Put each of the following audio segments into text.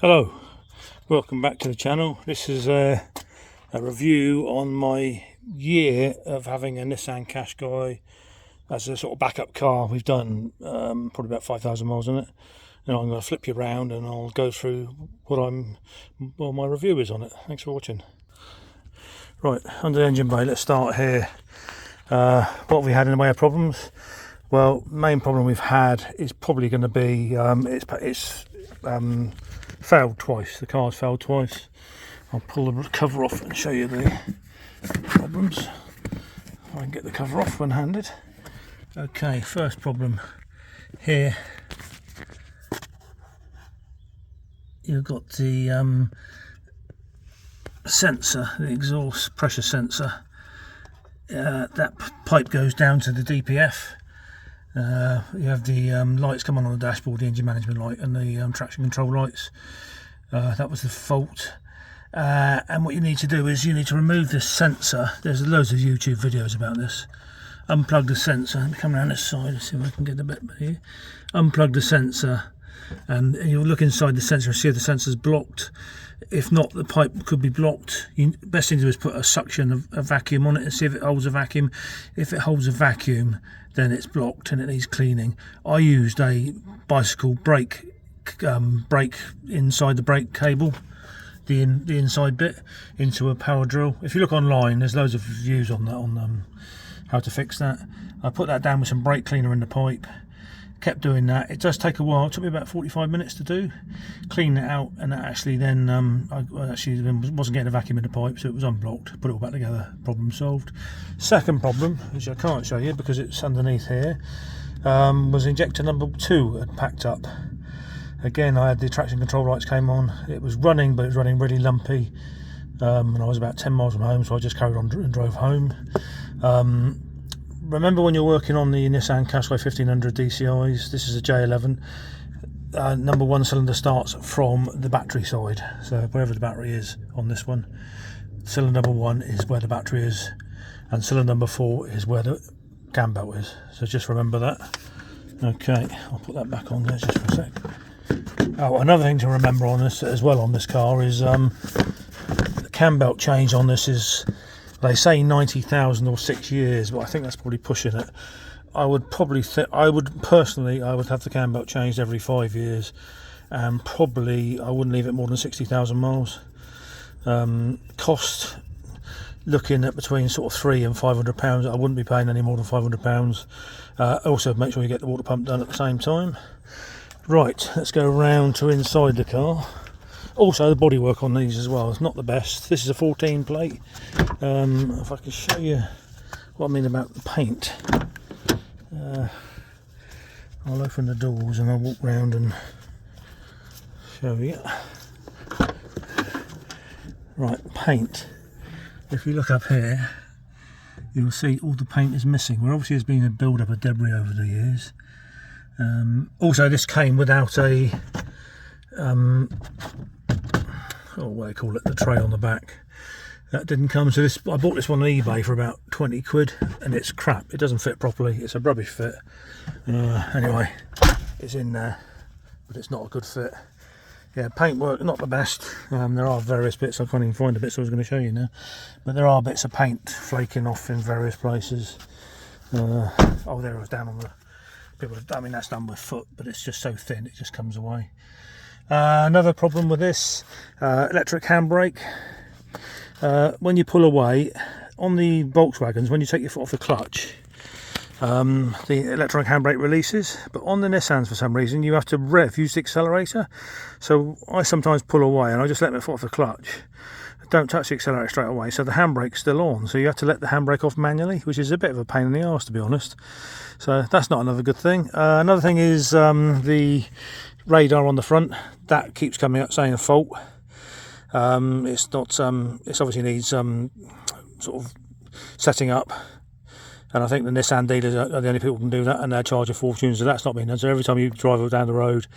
Hello, welcome back to the channel. This is a review on my year of having a Nissan Qashqai as a sort of backup car. We've done probably about 5,000 miles on it, and I'm going to flip you around and I'll go through what my review is on it. Thanks for watching. Right, under the engine bay, let's start here. What have we had in the way of problems? Well, main problem we've had is probably going to be it's failed twice. The car's failed twice. I'll pull the cover off and show you the problems. If I can get the cover off one-handed. Okay, first problem here. You've got the sensor, the exhaust pressure sensor. That pipe goes down to the DPF. You have the lights come on the dashboard, the engine management light and the traction control lights. That was the fault. And what you need to do is you need to remove this sensor. There's loads of YouTube videos about this. Unplug the sensor. Let me come around this side and see if I can get a bit here. Unplug the sensor and you'll look inside the sensor and see if the sensor's blocked. If not, the pipe could be blocked. Best thing to do is put a suction, a vacuum on it and see if it holds a vacuum. If it holds a vacuum, then it's blocked and it needs cleaning. I used a bicycle brake inside the brake cable, the inside bit, into a power drill. If you look online, there's loads of views on that, on how to fix that. I put that down with some brake cleaner in the pipe. Kept doing that. It does take a while. It took me about 45 minutes to do. Clean it out, and that actually then I actually wasn't getting a vacuum in the pipe, so it was unblocked. Put it all back together. Problem solved. Second problem, which I can't show you because it's underneath here, was injector number 2 had packed up. Again, I had the traction control lights came on. It was running, but it was running really lumpy. And I was about 10 miles from home, so I just carried on and drove home. Remember when you're working on the Nissan Qashqai 1500 DCIs, this is a J11, number 1 cylinder starts from the battery side, so wherever the battery is on this one, cylinder number 1 is where the battery is, and cylinder number 4 is where the cam belt is, so just remember that. Okay, I'll put that back on there just for a sec. Oh, another thing to remember on this as well on this car is the cam belt change on this is, they say 90,000 or 6 years, but I think that's probably pushing it. I would probably I would have the cam belt changed every 5 years, and probably I wouldn't leave it more than 60,000 miles. Cost, looking at between sort of £300 and £500. I wouldn't be paying any more than £500. Also, make sure you get the water pump done at the same time. Right, let's go round to inside the car. Also, the bodywork on these as well is not the best. This is a 14 plate. If I can show you what I mean about the paint. I'll open the doors and I'll walk round and show you. Right, paint. If you look up here, you'll see all the paint is missing. Well, obviously there's been a build-up of debris over the years. Also, this came without a what they call it, the tray on the back. That didn't come. So this, I bought this one on eBay for about 20 quid, and it's crap. It doesn't fit properly. It's a rubbish fit. Anyway, it's in there, but it's not a good fit. Yeah, paintwork not the best. There are various bits. I can't even find the bits I was going to show you now, but there are bits of paint flaking off in various places. Oh, there it was down on the people. I mean, that's done with foot, but it's just so thin it just comes away. Another problem with this, electric handbrake. When you pull away, on the Volkswagens, when you take your foot off the clutch, the electronic handbrake releases, but on the Nissans for some reason you have to use the accelerator. So I sometimes pull away and I just let my foot off the clutch. Don't touch the accelerator straight away, so the handbrake's still on, so you have to let the handbrake off manually, which is a bit of a pain in the arse, to be honest. So that's not another good thing. Another thing is the radar on the front, that keeps coming up saying a fault. It's not it obviously needs sort of setting up, and I think the Nissan dealers are the only people who can do that, and they're charging fortunes, so that's not being done. So every time you drive down the road,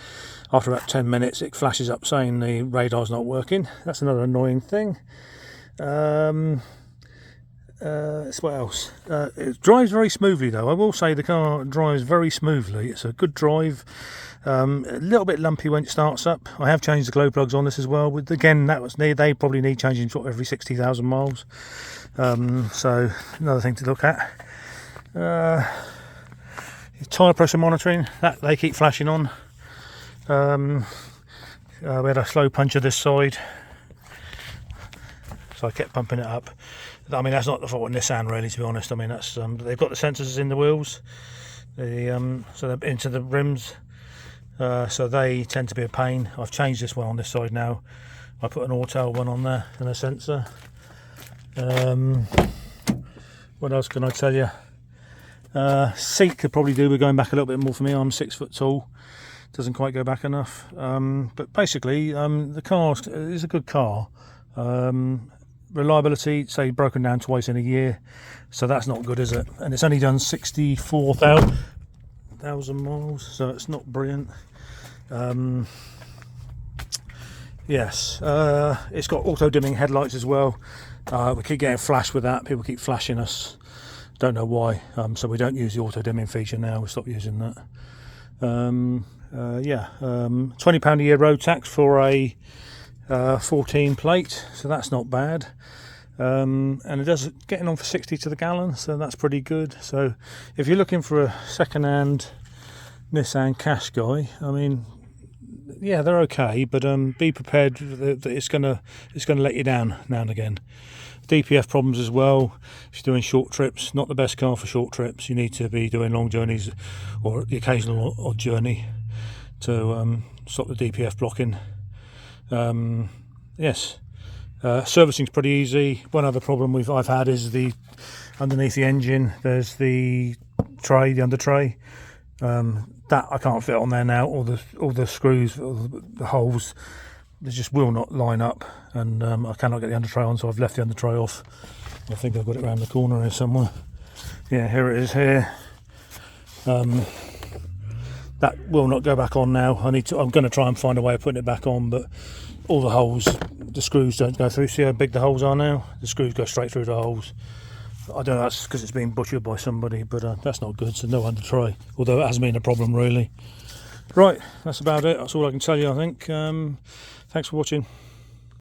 after about 10 minutes it flashes up saying the radar's not working. That's another annoying thing. what else? It drives very smoothly though. I will say the car drives very smoothly. It's a good drive. A little bit lumpy when it starts up. I have changed the glow plugs on this as well. With again, they probably need changing sort of every 60,000 miles. So another thing to look at. Tyre pressure monitoring, that they keep flashing on. We had a slow puncher this side, so I kept pumping it up. I mean, that's not the fault of Nissan really, to be honest. I mean, that's they've got the sensors in the wheels, so they're into the rims, so they tend to be a pain. I've changed this one on this side now. I put an auto one on there and a sensor. What else can I tell you? Seat could probably do with going back a little bit more for me. I'm 6 foot tall, doesn't quite go back enough. But basically, the car is a good car. Reliability, say, broken down twice in a year, so that's not good, is it? And it's only done 64,000 miles, so it's not brilliant. Yes, it's got auto dimming headlights as well. We keep getting flashed with that. People keep flashing us, don't know why. So we don't use the auto dimming feature now. We stopped using that. £20 a year road tax for a 14 plate, so that's not bad. And it does getting on for 60 to the gallon, so that's pretty good. So if you're looking for a second-hand Nissan Qashqai, I mean, yeah, they're okay, but be prepared that it's gonna let you down now and again. DPF problems as well. If you're doing short trips, not the best car for short trips. You need to be doing long journeys or the occasional odd journey to stop the DPF blocking. Yes, servicing's pretty easy. One other problem I've had is the underneath the engine. There's the tray, the under tray. That I can't fit on there now. All the screws, all the holes, they just will not line up, and I cannot get the under tray on, so I've left the under tray off. I think I've got it around the corner here somewhere. Yeah, here it is here. That will not go back on now. I'm going to try and find a way of putting it back on, but all the holes, the screws don't go through. See how big the holes are now? The screws go straight through the holes. I don't know, that's because it's been butchered by somebody, but that's not good, so no under tray. Although it hasn't been a problem really. Right, that's about it. That's all I can tell you, I think. Thanks for watching.